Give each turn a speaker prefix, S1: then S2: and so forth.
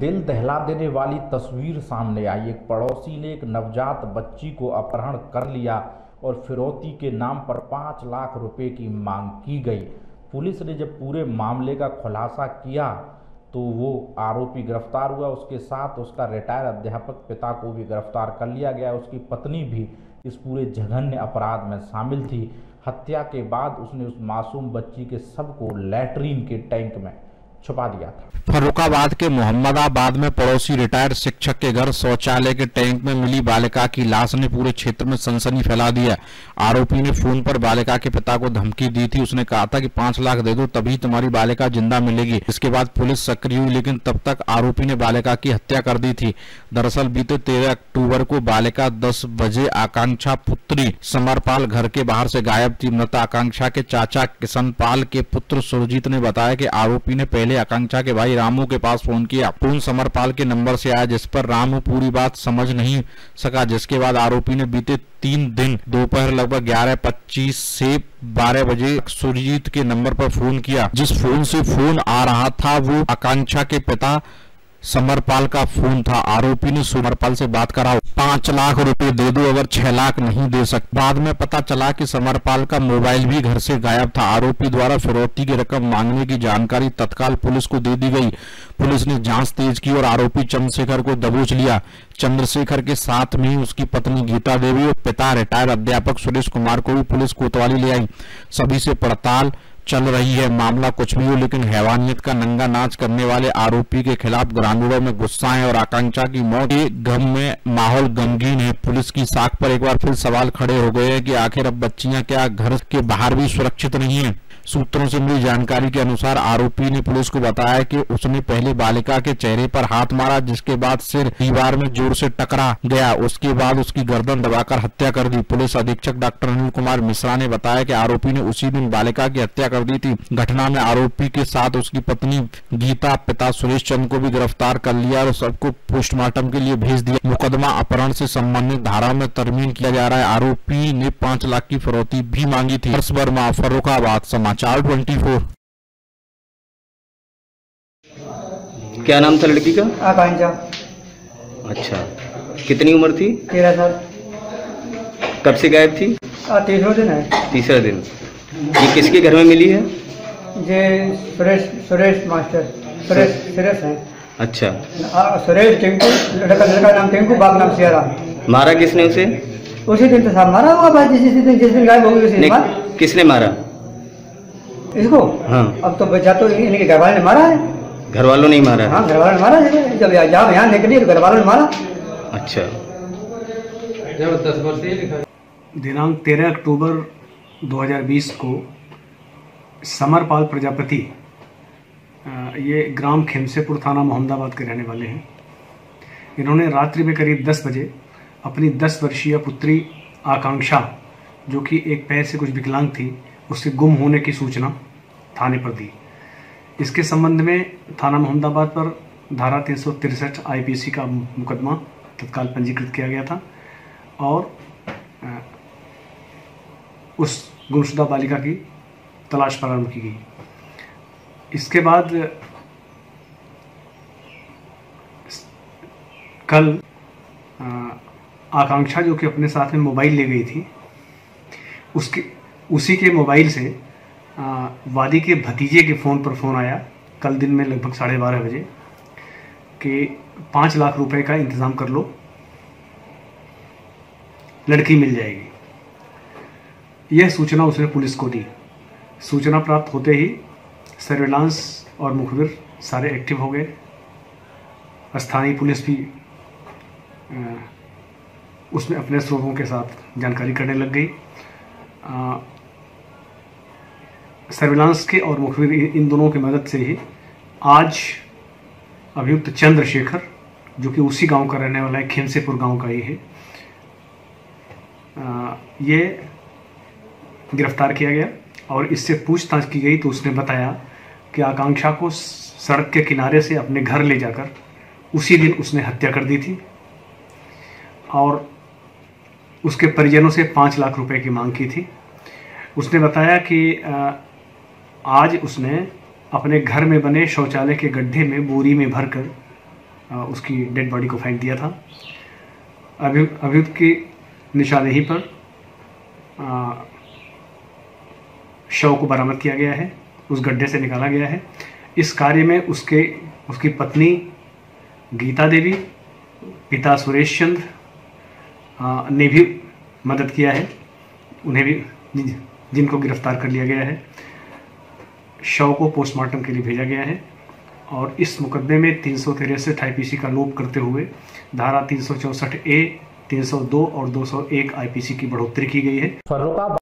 S1: दिल दहला देने वाली तस्वीर सामने आई। एक पड़ोसी ने एक नवजात बच्ची को अपहरण कर लिया और फिरौती के नाम पर 5 लाख रुपए की मांग की गई। पुलिस ने जब पूरे मामले का खुलासा किया तो वो आरोपी गिरफ्तार हुआ। उसके साथ उसका रिटायर अध्यापक पिता को भी गिरफ्तार कर लिया गया। उसकी पत्नी भी इस पूरे जघन्य अपराध में शामिल थी। हत्या के बाद उसने उस मासूम बच्ची के शव को लैट्रीन के टैंक में छुपा दिया था।
S2: फर्रुखाबाद के मोहम्मदाबाद में पड़ोसी रिटायर्ड शिक्षक के घर शौचालय के टैंक में मिली बालिका की लाश ने पूरे क्षेत्र में सनसनी फैला दी है। आरोपी ने फोन पर बालिका के पिता को धमकी दी थी। उसने कहा था कि 5 लाख दे दो तभी तुम्हारी बालिका जिंदा मिलेगी। इसके बाद पुलिस सक्रिय हुई, लेकिन तब तक आरोपी ने बालिका की हत्या कर दी थी। दरअसल बीते 13 अक्टूबर को बालिका 10 बजे आकांक्षा पुत्री समरपाल घर के बाहर से गायब थी। मृत आकांक्षा के चाचा किशनपाल के पुत्र सुरजीत ने बताया कि आरोपी ने पहले आकांक्षा के भाई रामू के पास फोन किया। फोन समरपाल के नंबर से आया, जिस पर रामू पूरी बात समझ नहीं सका, जिसके बाद आरोपी ने बीते 3 दिन दोपहर लगभग 11:25 से 12 बजे सुरजीत के नंबर पर फोन किया। जिस फोन से फोन आ रहा था वो आकांक्षा के पिता समरपाल का फोन था। आरोपी ने समरपाल से बात कराओ, 5 लाख रुपए दे दो, अगर 6 लाख नहीं दे सकते। बाद में पता चला कि समरपाल का मोबाइल भी घर से गायब था। आरोपी द्वारा फिरौती की रकम मांगने की जानकारी तत्काल पुलिस को दे दी गई। पुलिस ने जांच तेज की और आरोपी चंद्रशेखर को दबोच लिया। चंद्रशेखर के साथ में उसकी पत्नी गीता देवी और पिता रिटायर्ड अध्यापक सुरेश कुमार को भी पुलिस कोतवाली ले आई। सभी से पड़ताल चल रही है। मामला कुछ भी हो, लेकिन हैवानियत का नंगा नाच करने वाले आरोपी के खिलाफ ग्रामीणों में गुस्सा है और आकांक्षा की मौत के गम में माहौल गमगीन है। पुलिस की साख पर एक बार फिर सवाल खड़े हो गए हैं कि आखिर अब बच्चियां क्या घर के बाहर भी सुरक्षित नहीं है। सूत्रों से मिली जानकारी के अनुसार आरोपी ने पुलिस को बताया कि उसने पहले बालिका के चेहरे पर हाथ मारा, जिसके बाद सिर दीवार में जोर से टकरा गया। उसके बाद उसकी गर्दन दबाकर हत्या कर दी। पुलिस अधीक्षक डॉक्टर अनिल कुमार मिश्रा ने बताया कि आरोपी ने उसी दिन बालिका की हत्या कर दी थी। घटना में आरोपी के साथ उसकी पत्नी गीता, पिता सुरेश चंद्र को भी गिरफ्तार कर लिया और सबको पोस्टमार्टम के लिए भेज दिया। मुकदमा अपहरण से संबंधित धारा में तरमीम किया जा रहा है। आरोपी ने 5 लाख की फिरौती भी मांगी थी। हर्ष वर्मा, फर्रुखाबाद, समाचार 24।
S3: क्या नाम था लड़की का?
S4: आकांक्षा।
S3: अच्छा, कितनी उम्र थी?
S4: 13 साल।
S3: कब से गायब थी?
S4: तीसरा दिन है।
S3: तीसरा दिन। ये किसके घर में मिली है?
S4: ये सुरेश मास्टर सुरेश है।
S3: अच्छा।
S4: सुरेश टिंकू, लड़का नाम टिंकू, बाप नाम सियारा।
S3: मारा किसने उसे?
S4: उसी दिन तो साहब मारा होगा, जिस दिन गायब हो गई उसी दिन।
S3: किसने मारा
S4: इसको?
S3: हाँ।
S4: अब तो बच्चा तो इनके घर वाले ने मारा है।
S3: घर वालों ने मारा?
S4: हाँ, घर वालों ने मारा। जब यहाँ निकली तो घर वालों ने मारा।
S3: अच्छा।
S5: दिनांक 13 अक्टूबर 2020 को समरपाल प्रजापति, ये ग्राम खेमसेपुर, थाना मोहम्मदाबाद के रहने वाले हैं। इन्होंने रात्रि में करीब 10 बजे अपनी 10 वर्षीय पुत्री आकांक्षा, जो कि एक पैर से कुछ विकलांग थी, उसके गुम होने की सूचना थाने पर दी। इसके संबंध में थाना मोहम्मदाबाद पर धारा 363 आईपीसी का मुकदमा तत्काल पंजीकृत किया गया था और उस गुमशुदा बालिका की तलाश प्रारंभ की गई। इसके बाद कल आकांक्षा, जो कि अपने साथ में मोबाइल ले गई थी, उसी के मोबाइल से वादी के भतीजे के फ़ोन पर फ़ोन आया कल दिन में लगभग 12:30 बजे कि 5 लाख रुपए का इंतज़ाम कर लो, लड़की मिल जाएगी। यह सूचना उसने पुलिस को दी। सूचना प्राप्त होते ही सर्विलांस और मुखबिर सारे एक्टिव हो गए। स्थानीय पुलिस भी उसमें अपने स्रोतों के साथ जानकारी करने लग गई। सर्विलांस के और मुखबिर इन दोनों की मदद से ही आज अभियुक्त चंद्रशेखर, जो कि उसी गांव का रहने वाला है, खेमसेपुर गांव का ही है, ये गिरफ्तार किया गया और इससे पूछताछ की गई तो उसने बताया कि आकांक्षा को सड़क के किनारे से अपने घर ले जाकर उसी दिन उसने हत्या कर दी थी और उसके परिजनों से 5 लाख रुपए की मांग की थी। उसने बताया कि आज उसने अपने घर में बने शौचालय के गड्ढे में बोरी में भरकर उसकी डेड बॉडी को फेंक दिया था। अभियुक्त की निशानदेही पर शव को बरामद किया गया है, उस गड्ढे से निकाला गया है। इस कार्य में उसकी पत्नी गीता देवी, पिता सुरेश चंद्र ने भी मदद किया है, उन्हें भी जिनको गिरफ्तार कर लिया गया है। शव को पोस्टमार्टम के लिए भेजा गया है और इस मुकदमे में 363 आईपीसी का लोप करते हुए धारा 364A, 302 और 201 आईपीसी की बढ़ोतरी की गई है।